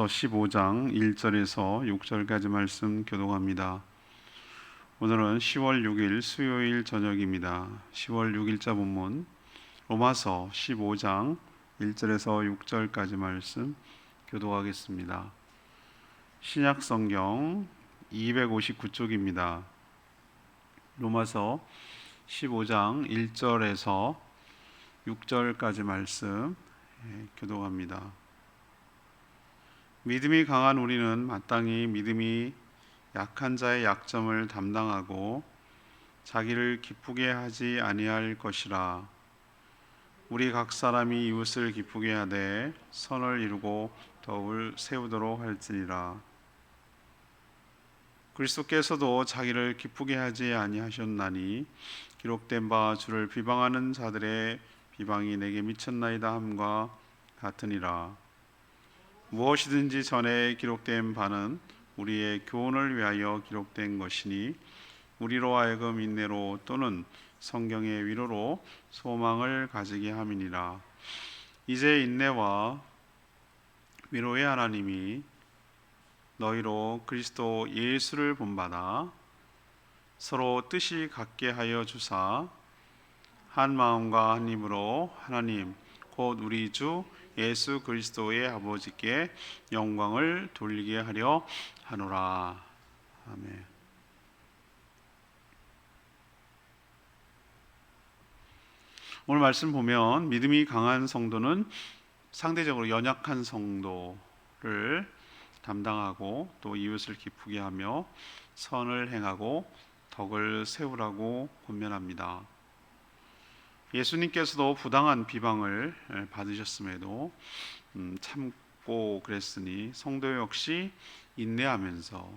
15장 1절에서 6절까지 말씀 교독합니다. 오늘은 10월 6일 수요일 저녁입니다. 10월 6일자 본문 로마서 15장 1절에서 6절까지 말씀 교독하겠습니다. 신약 성경 259쪽입니다. 로마서 15장 1절에서 6절까지 말씀 교독합니다. 믿음이 강한 우리는 마땅히 믿음이 약한 자의 약점을 담당하고 자기를 기쁘게 하지 아니할 것이라. 우리 각 사람이 이웃을 기쁘게 하되 선을 이루고 덕을 세우도록 할지니라. 그리스도께서도 자기를 기쁘게 하지 아니하셨나니 기록된 바 주를 비방하는 자들의 비방이 내게 미쳤나이다 함과 같으니라. 무엇이든지 전에 기록된 바는 우리의 교훈을 위하여 기록된 것이니 우리로 하여금 인내로 또는 성경의 위로로 소망을 가지게 함이니라. 이제 인내와 위로의 하나님이 너희로 그리스도 예수를 본받아 서로 뜻이 같게 하여 주사 한 마음과 한 입으로 하나님 곧 우리 주 예수 그리스도의 아버지께 영광을 돌리게 하려 하노라. 아멘. 오늘 말씀 보면 믿음이 강한 성도는 상대적으로 연약한 성도를 담당하고 또 이웃을 기쁘게 하며 선을 행하고 덕을 세우라고 권면합니다. 예수님께서도 부당한 비방을 받으셨음에도 참고 그랬으니 성도 역시 인내하면서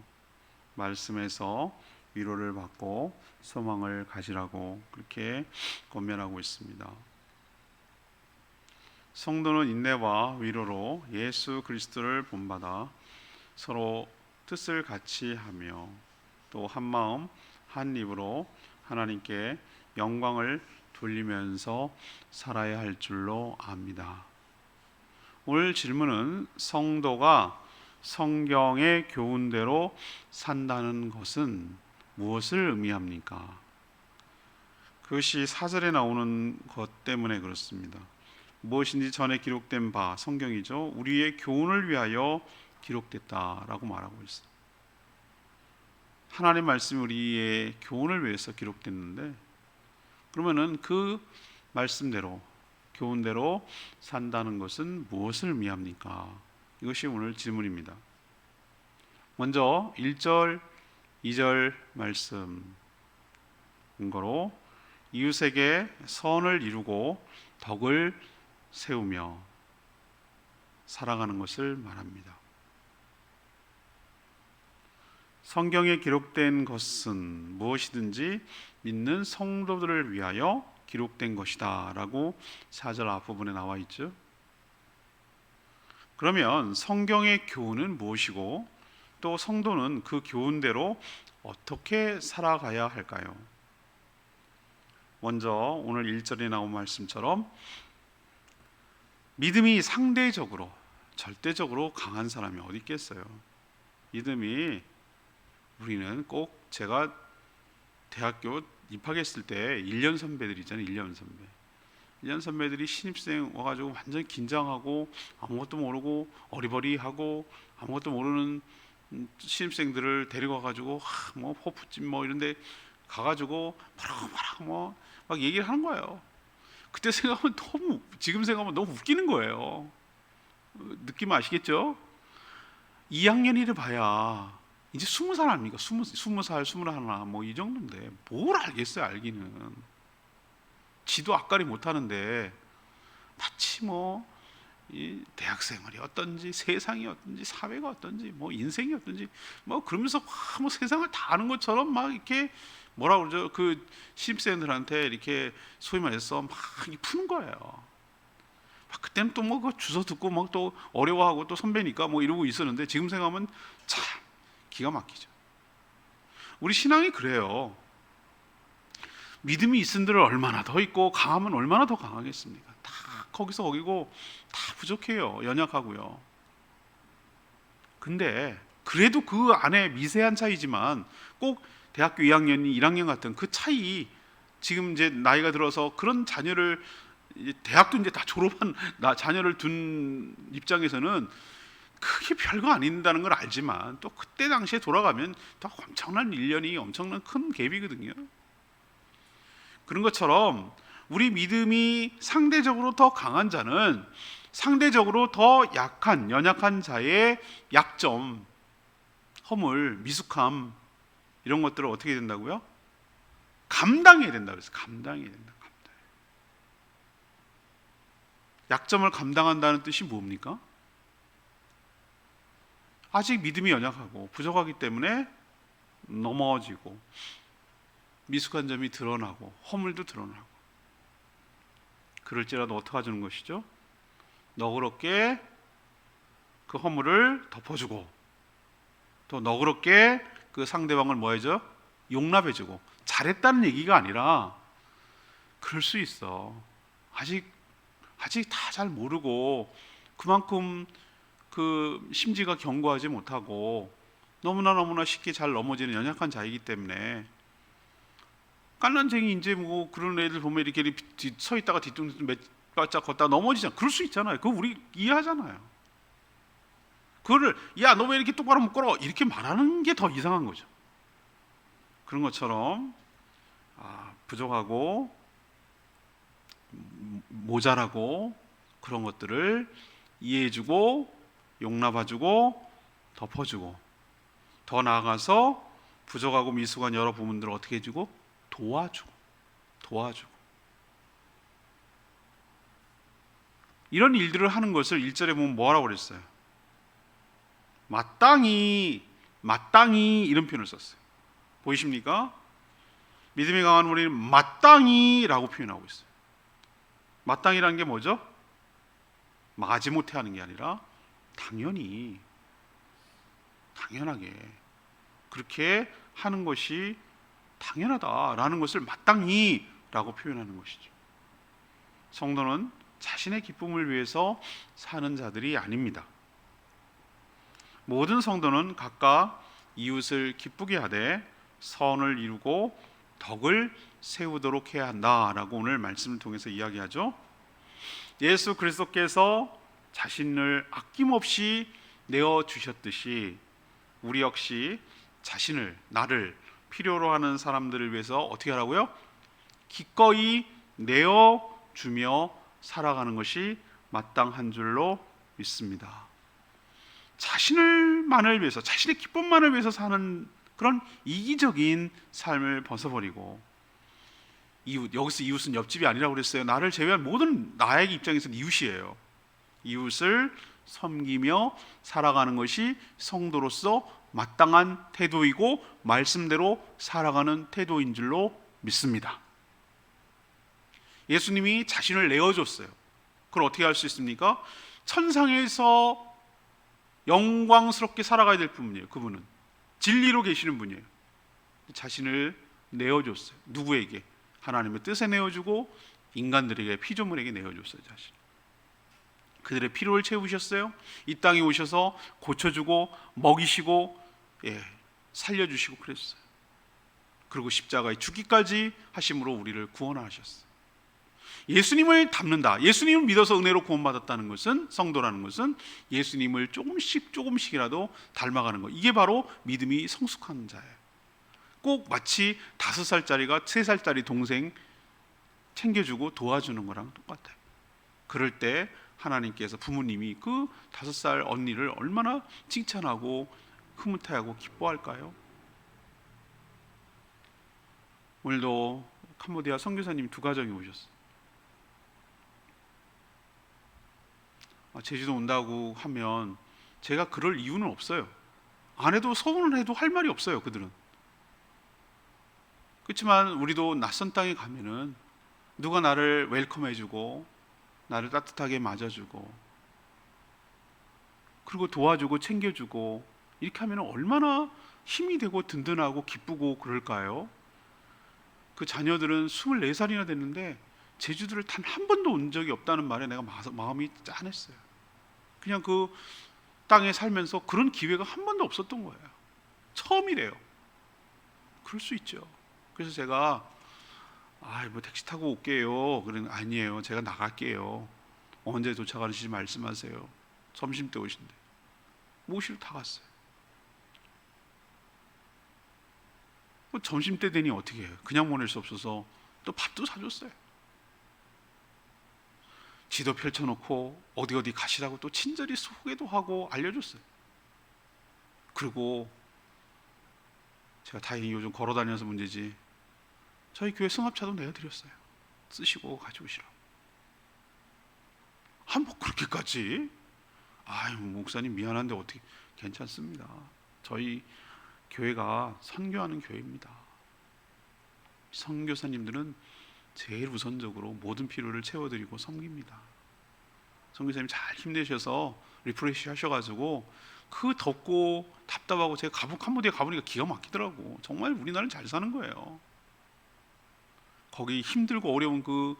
말씀에서 위로를 받고 소망을 가지라고 그렇게 권면하고 있습니다. 성도는 인내와 위로로 예수 그리스도를 본받아 서로 뜻을 같이 하며 또 한 마음 한 입으로 하나님께 영광을 돌리면서 살아야 할 줄로 압니다. 오늘 질문은 성도가 성경의 교훈대로 산다는 것은 무엇을 의미합니까? 그것이 4절에 나오는 것 때문에 그렇습니다. 무엇인지 전에 기록된 바, 성경이죠. 우리의 교훈을 위하여 기록됐다라고 말하고 있어요. 하나님 말씀이 우리의 교훈을 위해서 기록됐는데 그러면은 그 말씀대로 교훈대로 산다는 것은 무엇을 의미합니까? 이것이 오늘 질문입니다. 먼저 1절, 2절 말씀 근거로 이웃에게 선을 이루고 덕을 세우며 살아가는 것을 말합니다. 성경에 기록된 것은 무엇이든지 믿는 성도들을 위하여 기록된 것이다 라고 4절 앞부분에 나와 있죠. 그러면 성경의 교훈은 무엇이고 또 성도는 그 교훈대로 어떻게 살아가야 할까요? 먼저 오늘 1절에 나온 말씀처럼 믿음이 상대적으로 절대적으로 강한 사람이 어디 있겠어요? 믿음이 우리는 꼭 제가 대학교 입학했을 때 1년 선배들이잖아요. 1년 선배. 1년 선배들이 신입생 와가지고 완전 긴장하고 아무것도 모르고 어리버리하고 아무것도 모르는 신입생들을 데리고 와가지고 뭐 호프집 뭐 이런데 가가지고 뭐라고 막 얘기를 하는 거예요. 그때 생각하면 지금 생각하면 너무 웃기는 거예요. 느낌 아시겠죠? 2학년이를 봐야 이제 20살 아닙니까? 20살, 21, 뭐 이 정도인데 뭘 알겠어요, 알기는. 지도 앞가리 못하는데 마치 이 대학 생활이 어떤지, 세상이 어떤지, 사회가 어떤지, 뭐 인생이 어떤지, 뭐 그러면서 뭐 세상을 다 아는 것처럼 막 이렇게 뭐라 그러죠? 그 신입생들한테 이렇게 소위 말해서 막 푸는 거예요. 막 그때는 또 그 주워 듣고 막 또 어려워하고 또 선배니까 뭐 이러고 있었는데 지금 생각하면 참 기가 막히죠. 우리 신앙이 그래요. 믿음이 있은들 얼마나 더 있고 강하면 얼마나 더 강하겠습니까? 다 거기서 거기고 다 부족해요. 연약하고요. 근데 그래도 그 안에 미세한 차이지만 꼭 대학교 2학년, 1학년 같은 그 차이, 지금 이제 나이가 들어서 그런 자녀를 이제 대학도 이제 다 졸업한 자녀를 둔 입장에서는 크게 별거 아닌다는 걸 알지만 또 그때 당시에 돌아가면 또 엄청난 일련이 엄청난 큰 갭이거든요. 그런 것처럼 우리 믿음이 상대적으로 더 강한 자는 상대적으로 더 약한, 연약한 자의 약점, 허물, 미숙함, 이런 것들을 어떻게 된다고요? 감당해야 된다 그래서 감당해야 된다. 약점을 감당한다는 뜻이 뭡니까? 아직 믿음이 연약하고 부족하기 때문에 넘어지고 미숙한 점이 드러나고 허물도 드러나고, 그럴지라도 어떻게 해주는 것이죠? 너그럽게 그 허물을 덮어주고 또 너그럽게 그 상대방을 뭐 해줘? 용납해주고. 잘했다는 얘기가 아니라 그럴 수 있어, 아직 다 잘 모르고 그만큼 그 심지가 견고하지 못하고 너무나 쉽게 잘 넘어지는 연약한 자이기 때문에, 깐난쟁이 이제 뭐 그런 애들 보면 이렇게 서 있다가 뒤뚱뒤뚱 몇 발짝 걷다 넘어지잖아. 그럴 수 있잖아요. 그거 우리 이해하잖아요. 그거를 야 너 왜 이렇게 똑바로 못 걸어 이렇게 말하는 게 더 이상한 거죠. 그런 것처럼 부족하고 모자라고 그런 것들을 이해해주고 용납해주고 덮어주고, 더 나아가서 부족하고 미숙한 여러 부분들을 어떻게 해주고 도와주고 이런 일들을 하는 것을 1절에 보면 뭐라고 그랬어요? 마땅히 이런 표현을 썼어요. 보이십니까? 믿음이 강한 우리는 마땅히라고 표현하고 있어요. 마땅히라는 게 뭐죠? 마지못해 하는 게 아니라 당연하게 그렇게 하는 것이 당연하다라는 것을 마땅히라고 표현하는 것이죠. 성도는 자신의 기쁨을 위해서 사는 자들이 아닙니다. 모든 성도는 각각 이웃을 기쁘게 하되 선을 이루고 덕을 세우도록 해야 한다라고 오늘 말씀을 통해서 이야기하죠. 예수 그리스도께서 자신을 아낌없이 내어주셨듯이 우리 역시 나를 필요로 하는 사람들을 위해서 어떻게 하라고요? 기꺼이 내어주며 살아가는 것이 마땅한 줄로 믿습니다. 자신을만을 위해서, 자신의 기쁨만을 위해서 사는 그런 이기적인 삶을 벗어버리고, 여기서 이웃은 옆집이 아니라고 그랬어요. 나를 제외한 모든 나에게 입장에서는 이웃이에요. 이웃을 섬기며 살아가는 것이 성도로서 마땅한 태도이고 말씀대로 살아가는 태도인 줄로 믿습니다. 예수님이 자신을 내어줬어요. 그걸 어떻게 할 수 있습니까? 천상에서 영광스럽게 살아가야 될 분이에요. 그분은 진리로 계시는 분이에요. 자신을 내어줬어요. 누구에게? 하나님의 뜻에 내어주고 인간들에게, 피조물에게 내어줬어요. 자신. 그들의 필요를 채우셨어요. 이 땅에 오셔서 고쳐주고 먹이시고 살려주시고 그랬어요. 그리고 십자가에 죽기까지 하심으로 우리를 구원하셨어요. 예수님을 닮는다, 예수님을 믿어서 은혜로 구원받았다는 것은, 성도라는 것은 예수님을 조금씩이라도 닮아가는 것, 이게 바로 믿음이 성숙한 자예요. 꼭 마치 5살짜리가 3살짜리 동생 챙겨주고 도와주는 거랑 똑같아요. 그럴 때 하나님께서, 부모님이 그 5살 언니를 얼마나 칭찬하고 흐뭇해하고 기뻐할까요? 오늘도 캄보디아 선교사님 2가정이 오셨어요. 제주도 온다고 하면 제가 그럴 이유는 없어요. 안 해도, 서운을 해도 할 말이 없어요. 그들은. 그렇지만 우리도 낯선 땅에 가면은 누가 나를 웰컴해주고 나를 따뜻하게 맞아주고 그리고 도와주고 챙겨주고 이렇게 하면 얼마나 힘이 되고 든든하고 기쁘고 그럴까요? 그 자녀들은 24살이나 됐는데 제주도를 단 한 번도 온 적이 없다는 말에 내가 마음이 짠했어요. 그냥 그 땅에 살면서 그런 기회가 한 번도 없었던 거예요. 처음이래요. 그럴 수 있죠. 그래서 제가 뭐 택시 타고 올게요. 그러는 아니에요. 제가 나갈게요. 언제 도착하는지 말씀하세요. 점심 때 오신대. 모시러 다 갔어요. 뭐 점심 때 되니 어떻게 해요? 그냥 보낼 수 없어서 또 밥도 사줬어요. 지도 펼쳐놓고 어디 어디 가시라고 또 친절히 소개도 하고 알려줬어요. 그리고 제가 다행히 요즘 걸어다녀서 문제지 저희 교회 승합차도 내어드렸어요. 쓰시고 가져오시라고. 뭐 그렇게까지? 목사님 미안한데 어떻게? 괜찮습니다. 저희 교회가 선교하는 교회입니다. 선교사님들은 제일 우선적으로 모든 필요를 채워드리고 섬깁니다. 선교사님 잘 힘내셔서 리프레시 하셔가지고 그 덥고 답답하고 제가 캄보디아 가보니까 기가 막히더라고. 정말 우리나라는 잘 사는 거예요. 거기 힘들고 어려운 그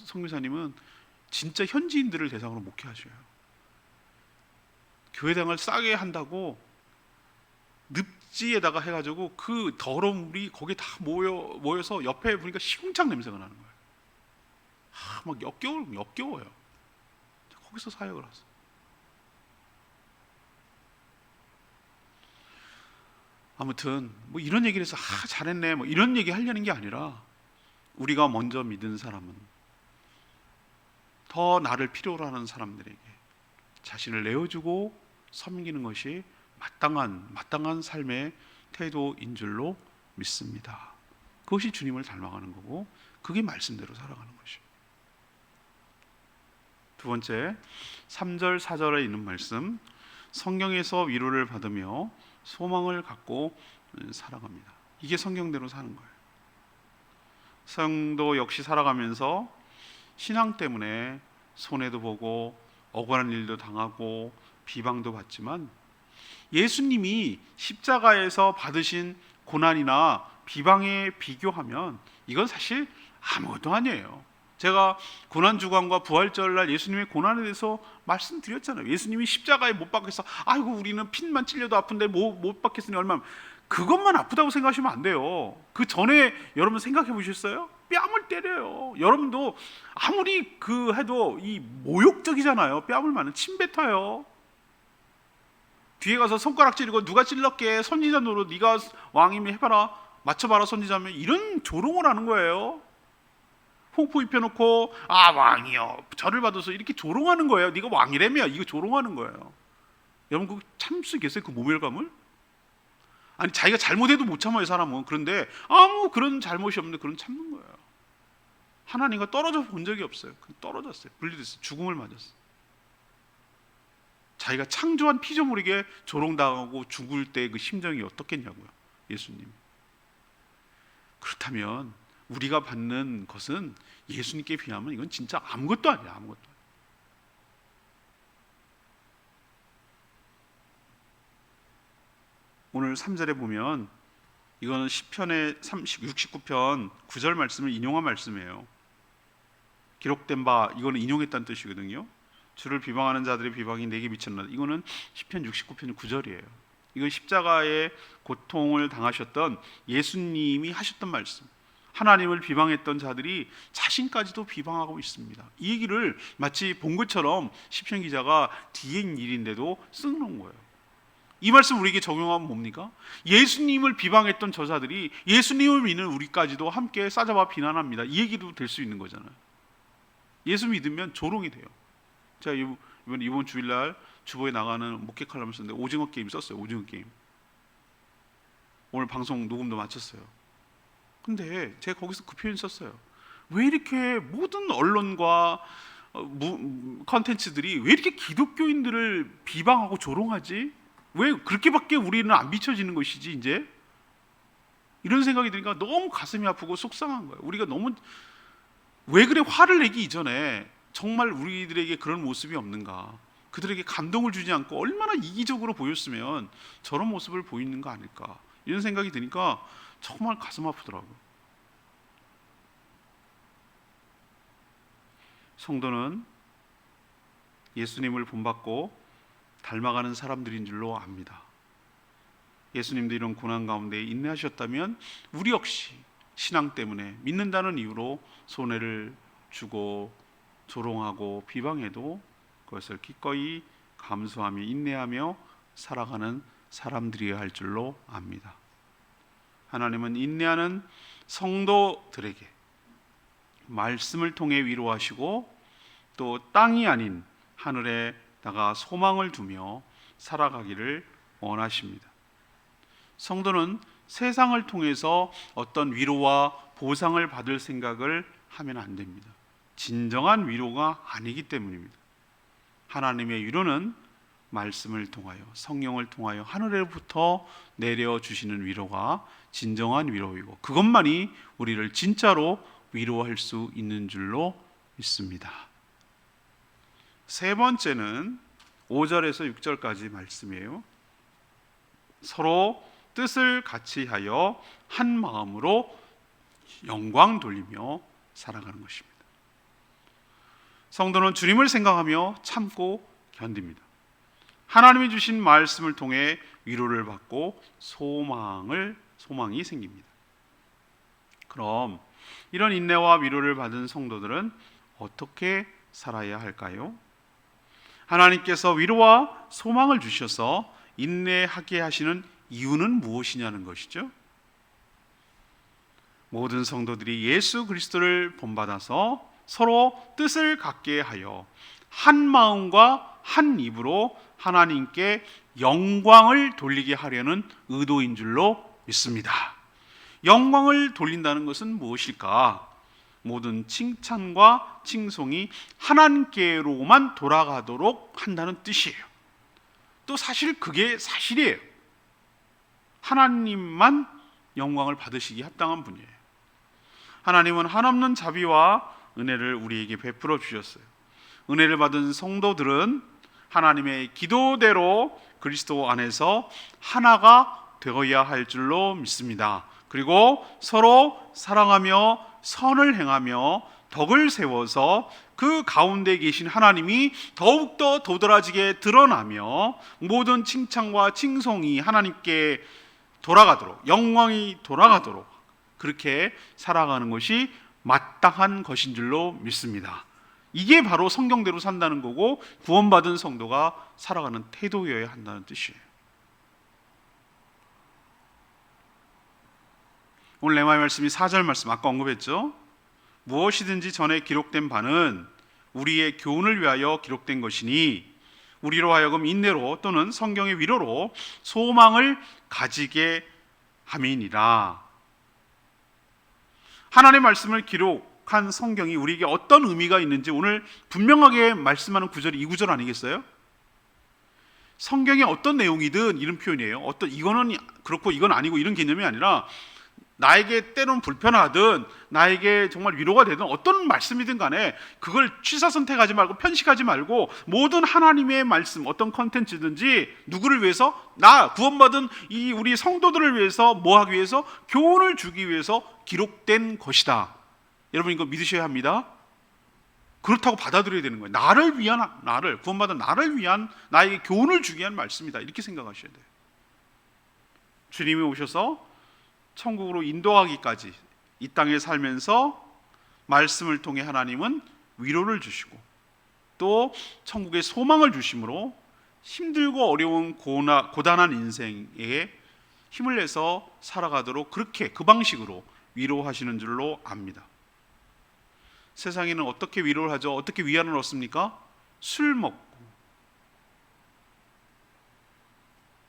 선교사님은 진짜 현지인들을 대상으로 목회하셔요. 교회당을 싸게 한다고 늪지에다가 해가지고 그 더러운 물이 거기에 다 모여서 옆에 보니까 시궁창 냄새가 나는 거예요. 막 역겨워요. 거기서 사역을 하세요. 아무튼 뭐 이런 얘기를 해서 잘했네 뭐 이런 얘기 하려는 게 아니라, 우리가 먼저 믿은 사람은 더 나를 필요로 하는 사람들에게 자신을 내어주고 섬기는 것이 마땅한 삶의 태도인 줄로 믿습니다. 그것이 주님을 닮아가는 거고, 그게 말씀대로 살아가는 것이죠. 두 번째, 3절 4절에 있는 말씀, 성경에서 위로를 받으며 소망을 갖고 살아갑니다. 이게 성경대로 사는 거예요. 성도 역시 살아가면서 신앙 때문에 손해도 보고 억울한 일도 당하고 비방도 받지만, 예수님이 십자가에서 받으신 고난이나 비방에 비교하면 이건 사실 아무것도 아니에요. 제가 고난주간과 부활절날 예수님의 고난에 대해서 말씀드렸잖아요. 예수님이 십자가에 못 박혀서 우리는 핀만 찔려도 아픈데 못 박혔으니 얼마나, 그것만 아프다고 생각하시면 안 돼요. 그 전에 여러분 생각해 보셨어요? 뺨을 때려요. 여러분도 아무리 해도 이 모욕적이잖아요. 뺨을 맞는, 침 뱉어요. 뒤에 가서 손가락 찌르고 누가 찔렀게, 선지자 노릇 네가 왕이면 해봐라, 맞춰봐라 선지자면, 이런 조롱을 하는 거예요. 홍포 입혀놓고 왕이요 저를 받아서 이렇게 조롱하는 거예요. 네가 왕이라며, 이거 조롱하는 거예요. 여러분 그거 참을 수 있겠어요? 그 모멸감을? 자기가 잘못해도 못 참아요 사람은. 그런데 아무 그런 잘못이 없는데 그런 참는 거예요. 하나님과 떨어져 본 적이 없어요. 떨어졌어요. 분리됐어요. 죽음을 맞았어요. 자기가 창조한 피조물에게 조롱당하고 죽을 때 그 심정이 어떻겠냐고요, 예수님. 그렇다면 우리가 받는 것은 예수님께 비하면 이건 진짜 아무것도 아니야. 아무것도. 오늘 3절에 보면 이거는 시편의 69편 9절 말씀을 인용한 말씀이에요. 기록된 바, 이거는 인용했다는 뜻이거든요. 주를 비방하는 자들의 비방이 내게 미쳤나. 이거는 시편 69편 9절이에요. 이건 십자가의 고통을 당하셨던 예수님이 하셨던 말씀. 하나님을 비방했던 자들이 자신까지도 비방하고 있습니다. 이 얘기를 마치 본 것처럼 시편 기자가 뒤엔 일인데도 써놓은 거예요. 이 말씀 우리에게 적용하면 뭡니까? 예수님을 비방했던 저자들이 예수님을 믿는 우리까지도 함께 싸잡아 비난합니다. 이 얘기도 될 수 있는 거잖아요. 예수 믿으면 조롱이 돼요. 제가 이번 주일날 주보에 나가는 목회 칼럼을 썼는데 오징어 게임 썼어요. 오징어 게임. 오늘 방송 녹음도 마쳤어요. 근데 제가 거기서 그 표현 썼어요. 왜 이렇게 모든 언론과 컨텐츠들이 왜 이렇게 기독교인들을 비방하고 조롱하지? 왜 그렇게밖에 우리는 안 비춰지는 것이지 이제? 이런 생각이 드니까 너무 가슴이 아프고 속상한 거예요. 우리가 너무 왜 그래 화를 내기 이전에 정말 우리들에게 그런 모습이 없는가, 그들에게 감동을 주지 않고 얼마나 이기적으로 보였으면 저런 모습을 보이는 거 아닐까, 이런 생각이 드니까 정말 가슴 아프더라고요. 성도는 예수님을 본받고 닮아가는 사람들인 줄로 압니다. 예수님도 이런 고난 가운데 인내하셨다면 우리 역시 신앙 때문에 믿는다는 이유로 손해를 주고 조롱하고 비방해도 그것을 기꺼이 감수하며 인내하며 살아가는 사람들이어야 할 줄로 압니다. 하나님은 인내하는 성도들에게 말씀을 통해 위로하시고 또 땅이 아닌 하늘에다가 소망을 두며 살아가기를 원하십니다. 성도는 세상을 통해서 어떤 위로와 보상을 받을 생각을 하면 안 됩니다. 진정한 위로가 아니기 때문입니다. 하나님의 위로는 말씀을 통하여 성령을 통하여 하늘로부터 내려주시는 위로가 진정한 위로이고 그것만이 우리를 진짜로 위로할 수 있는 줄로 믿습니다. 세 번째는 5절에서 6절까지 말씀이에요. 서로 뜻을 같이 하여 한 마음으로 영광 돌리며 살아가는 것입니다. 성도는 주님을 생각하며 참고 견딥니다. 하나님이 주신 말씀을 통해 위로를 받고 소망이 생깁니다. 그럼 이런 인내와 위로를 받은 성도들은 어떻게 살아야 할까요? 하나님께서 위로와 소망을 주셔서 인내하게 하시는 이유는 무엇이냐는 것이죠. 모든 성도들이 예수 그리스도를 본받아서 서로 뜻을 같게 하여 한 마음과 한 입으로 하나님께 영광을 돌리게 하려는 의도인 줄로 믿습니다. 영광을 돌린다는 것은 무엇일까? 모든 칭찬과 칭송이 하나님께로만 돌아가도록 한다는 뜻이에요. 또 사실 그게 사실이에요. 하나님만 영광을 받으시기 합당한 분이에요. 하나님은 한없는 자비와 은혜를 우리에게 베풀어 주셨어요. 은혜를 받은 성도들은 하나님의 기도대로 그리스도 안에서 하나가 되어야 할 줄로 믿습니다. 그리고 서로 사랑하며 선을 행하며 덕을 세워서 그 가운데 계신 하나님이 더욱더 도드라지게 드러나며 모든 칭찬과 칭송이 하나님께 돌아가도록, 영광이 돌아가도록 그렇게 살아가는 것이 마땅한 것인 줄로 믿습니다. 이게 바로 성경대로 산다는 거고 구원받은 성도가 살아가는 태도여야 한다는 뜻이에요. 오늘 레마의 말씀이 4절 말씀 아까 언급했죠. 무엇이든지 전에 기록된 바는 우리의 교훈을 위하여 기록된 것이니 우리로 하여금 인내로 또는 성경의 위로로 소망을 가지게 함이니라. 하나님의 말씀을 기록한 성경이 우리에게 어떤 의미가 있는지 오늘 분명하게 말씀하는 구절이 이 구절 아니겠어요? 성경에 어떤 내용이든 이런 표현이에요. 이거는 그렇고 이건 아니고 이런 개념이 아니라 나에게 때론 불편하든 나에게 정말 위로가 되든 어떤 말씀이든 간에 그걸 취사 선택하지 말고 편식하지 말고 모든 하나님의 말씀 어떤 컨텐츠든지 누구를 위해서 구원받은 이 우리 성도들을 위해서 뭐 하기 위해서 교훈을 주기 위해서 기록된 것이다. 여러분 이거 믿으셔야 합니다. 그렇다고 받아들여야 되는 거예요. 구원받은 나를 위한 나에게 교훈을 주기 위한 말씀이다. 이렇게 생각하셔야 돼요. 주님이 오셔서 천국으로 인도하기까지 이 땅에 살면서 말씀을 통해 하나님은 위로를 주시고 또 천국의 소망을 주심으로 힘들고 어려운 고단한 인생에 힘을 내서 살아가도록 그렇게 그 방식으로 위로하시는 줄로 압니다. 세상에는 어떻게 위로를 하죠? 어떻게 위안을 얻습니까? 술 먹고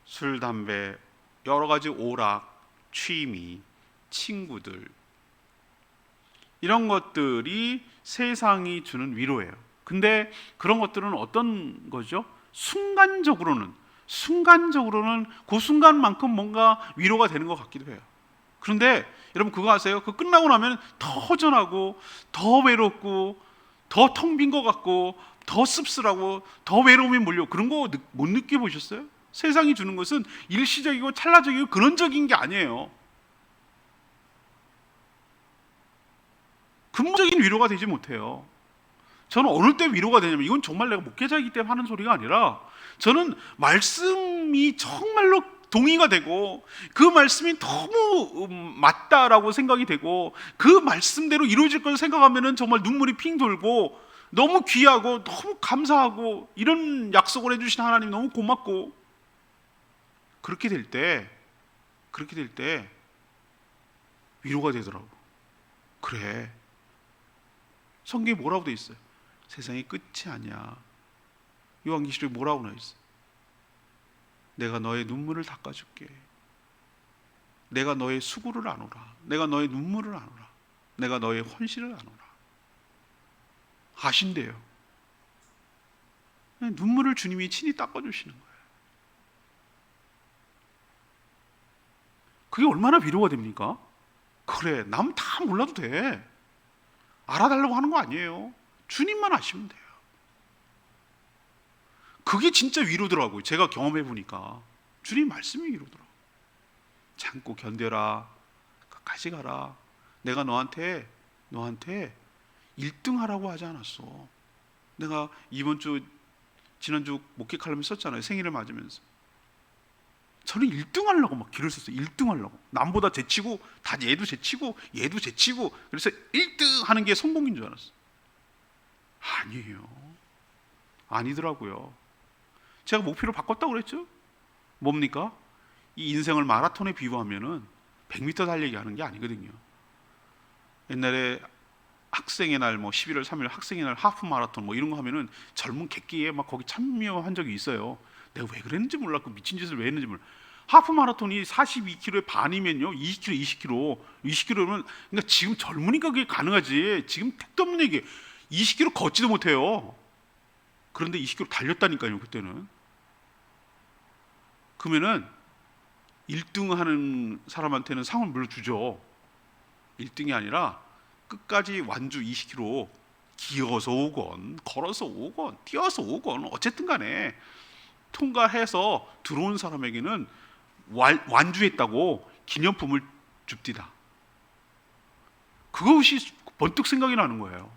술, 담배, 여러 가지 오락, 취미, 친구들 이런 것들이 세상이 주는 위로예요. 근데 그런 것들은 어떤 거죠? 순간적으로는 그 순간만큼 뭔가 위로가 되는 것 같기도 해요. 그런데 여러분 그거 아세요? 그거 끝나고 나면 더 허전하고 더 외롭고 더 텅 빈 것 같고 더 씁쓸하고 더 외로움이 몰려 그런 거 못 느껴보셨어요? 세상이 주는 것은 일시적이고 찰나적이고 근원적인 게 아니에요. 근본적인 위로가 되지 못해요. 저는 어느 때 위로가 되냐면, 이건 정말 내가 목회자이기 때문에 하는 소리가 아니라, 저는 말씀이 정말로 동의가 되고 그 말씀이 너무 맞다라고 생각이 되고 그 말씀대로 이루어질 걸 생각하면 정말 눈물이 핑 돌고 너무 귀하고 너무 감사하고, 이런 약속을 해주신 하나님 너무 고맙고, 그렇게 될 때 위로가 되더라고. 그래, 성경에 뭐라고 돼 있어요? 세상이 끝이 아니야. 요한계시록에 뭐라고 나와 있어? 내가 너의 눈물을 닦아줄게. 내가 너의 수고를 아노라. 내가 너의 눈물을 아노라. 내가 너의 헌신을 아노라. 아신대요. 눈물을 주님이 친히 닦아주시는 거예요. 그게 얼마나 위로가 됩니까? 그래, 남 다 몰라도 돼. 알아달라고 하는 거 아니에요. 주님만 아시면 돼요. 그게 진짜 위로더라고요. 제가 경험해 보니까 주님 말씀이 위로더라고요. 참고 견뎌라, 끝까지 가라. 내가 너한테 1등 하라고 하지 않았어. 내가 지난주 목회 칼럼을 썼잖아요. 생일을 맞으면서 저는 1등 하려고 막 길을 썼어요. 1등 하려고. 남보다 제치고, 다 얘도 제치고 얘도 제치고, 그래서 1등 하는 게 성공인 줄 알았어요. 아니에요. 아니더라고요. 제가 목표를 바꿨다고 그랬죠? 뭡니까? 이 인생을 마라톤에 비유하면은 100m 달리기 하는 게 아니거든요. 옛날에 학생의 날, 11월 3일 학생의 날 하프 마라톤 이런 거 하면은 젊은 객기에 막 거기 참여한 적이 있어요. 내가 왜 그랬는지 몰랐고 미친 짓을 왜 했는지 몰라. 하프 마라톤이 42km의 반이면요, 20km, 20km면 그러니까 지금 젊으니까 그게 가능하지. 지금 택도 없는 얘기. 20km 걷지도 못해요. 그런데 20km 달렸다니까요, 그때는. 그러면은 1등 하는 사람한테는 상을 물려주죠. 1등이 아니라 끝까지 완주 20km 기어서 오건 걸어서 오건 뛰어서 오건 어쨌든 간에 통과해서 들어온 사람에게는 완주했다고 기념품을 줍디다. 그것이 번뜩 생각이 나는 거예요.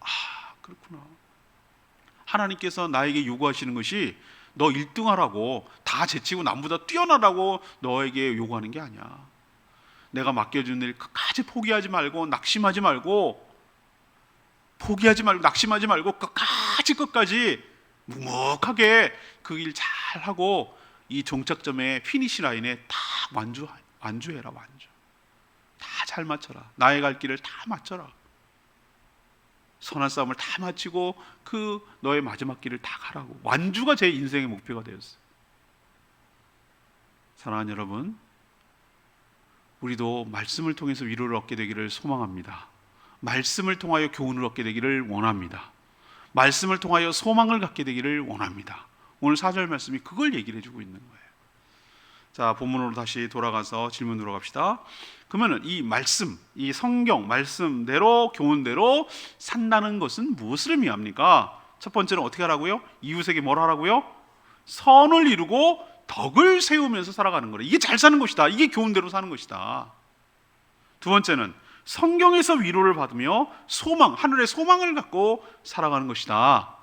아, 그렇구나. 하나님께서 나에게 요구하시는 것이 너 1등 하라고, 다 제치고 남보다 뛰어나라고 너에게 요구하는 게 아니야. 내가 맡겨준 일 끝까지 포기하지 말고 낙심하지 말고 낙심하지 말고 끝까지 묵묵하게 그 일 잘하고 이 종착점에 피니시 라인에 다 완주해라. 완주 다 잘 맞춰라. 나의 갈 길을 다 맞춰라. 선한 싸움을 다 마치고 그 너의 마지막 길을 다 가라고. 완주가 제 인생의 목표가 되었어요. 사랑하는 여러분, 우리도 말씀을 통해서 위로를 얻게 되기를 소망합니다. 말씀을 통하여 교훈을 얻게 되기를 원합니다. 말씀을 통하여 소망을 갖게 되기를 원합니다. 오늘 4절 말씀이 그걸 얘기를 해주고 있는 거예요. 자, 본문으로 다시 돌아가서 질문으로 갑시다. 그러면 이 말씀, 이 성경 말씀대로 교훈대로 산다는 것은 무엇을 의미합니까? 첫 번째는 어떻게 하라고요? 이웃에게 뭘 하라고요? 선을 이루고 덕을 세우면서 살아가는 거래. 이게 잘 사는 것이다. 이게 교훈대로 사는 것이다. 두 번째는 성경에서 위로를 받으며 하늘의 소망을 갖고 살아가는 것이다.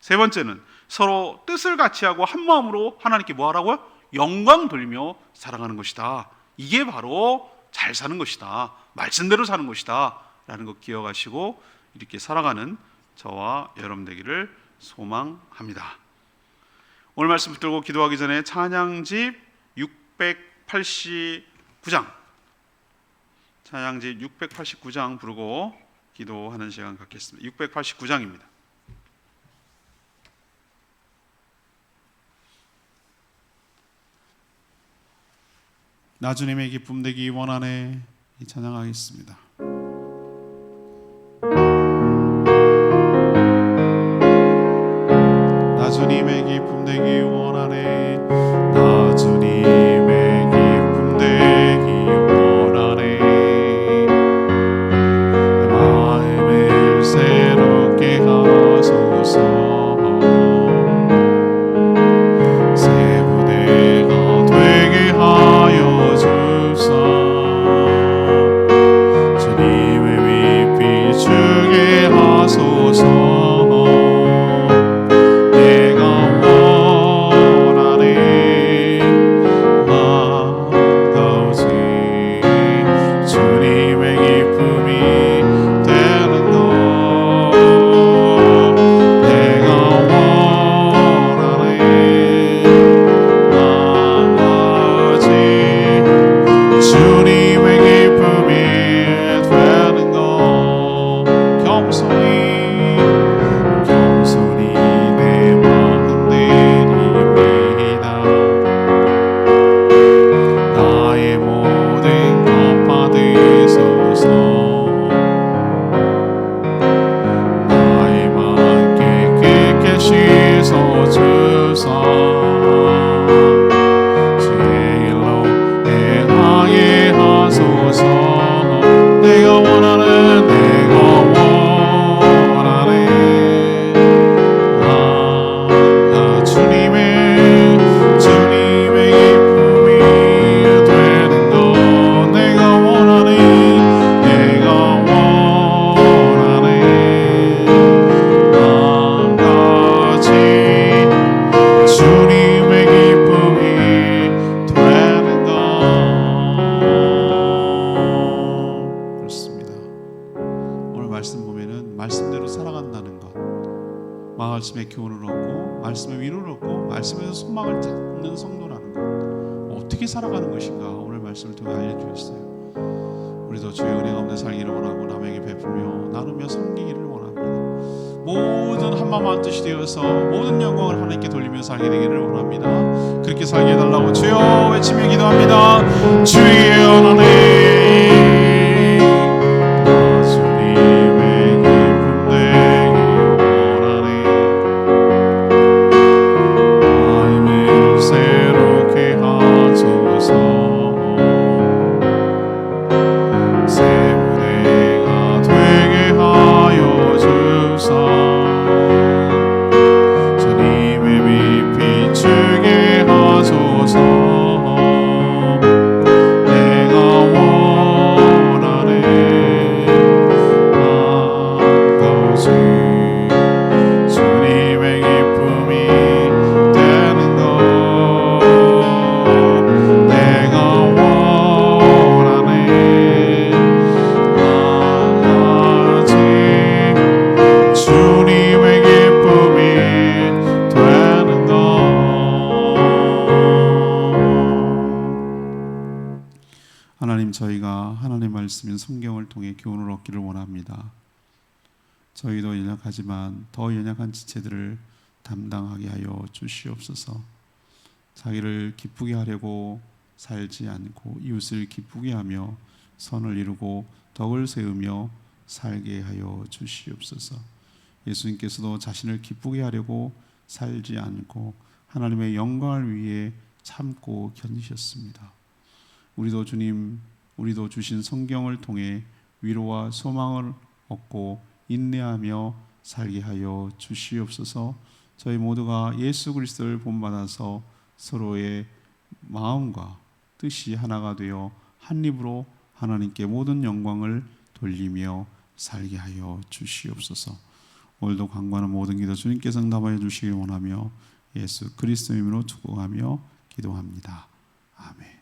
세 번째는 서로 뜻을 같이 하고 한 마음으로 하나님께 뭐 하라고요? 영광 돌리며 살아가는 것이다. 이게 바로 잘 사는 것이다. 말씀대로 사는 것이다. 라는 것 기억하시고 이렇게 살아가는 저와 여러분 되기를 소망합니다. 오늘 말씀 붙들고 기도하기 전에 찬양집 689장 찬양집 689장 부르고 기도하는 시간 갖겠습니다. 689장입니다. 나 주님의 기쁨 되기 원하네. 이 찬양하겠습니다. 나 주님의 기쁨 되기 원하네. 나 주님의 기쁨 되기 원하네. 마음을 새롭게 하소서. 새 부대가 되게 하여 주사. 교훈을 얻고 말씀의 위로를 얻고 말씀에서 소망을 찾는 성도라는 것, 어떻게 살아가는 것인가 오늘 말씀을 통해 알려주셨어요. 우리도 주의 은혜 가운데 살기를 원하고 남에게 베풀며 나누며 섬기기를 원합니다. 모든 한마음 한뜻이 되어서 모든 영광을 하나님께 돌리며 살게 되기를 원합니다. 그렇게 살게 해달라고 주여 외치며 기도합니다. 주의 하나님, 저희가 하나님의 말씀인 성경을 통해 교훈을 얻기를 원합니다. 저희도 연약하지만 더 연약한 지체들을 담당하게 하여 주시옵소서. 자기를 기쁘게 하려고 살지 않고 이웃을 기쁘게 하며 선을 이루고 덕을 세우며 살게 하여 주시옵소서. 예수님께서도 자신을 기쁘게 하려고 살지 않고 하나님의 영광을 위해 참고 견디셨습니다. 우리도 주님, 우리도 주신 성경을 통해 위로와 소망을 얻고 인내하며 살게 하여 주시옵소서. 저희 모두가 예수 그리스도를 본받아서 서로의 마음과 뜻이 하나가 되어 한 입으로 하나님께 모든 영광을 돌리며 살게 하여 주시옵소서. 오늘도 간구하는 모든 기도 주님께서 응답하여 주시길 원하며 예수 그리스도 이름으로 축복하며 기도합니다. 아멘.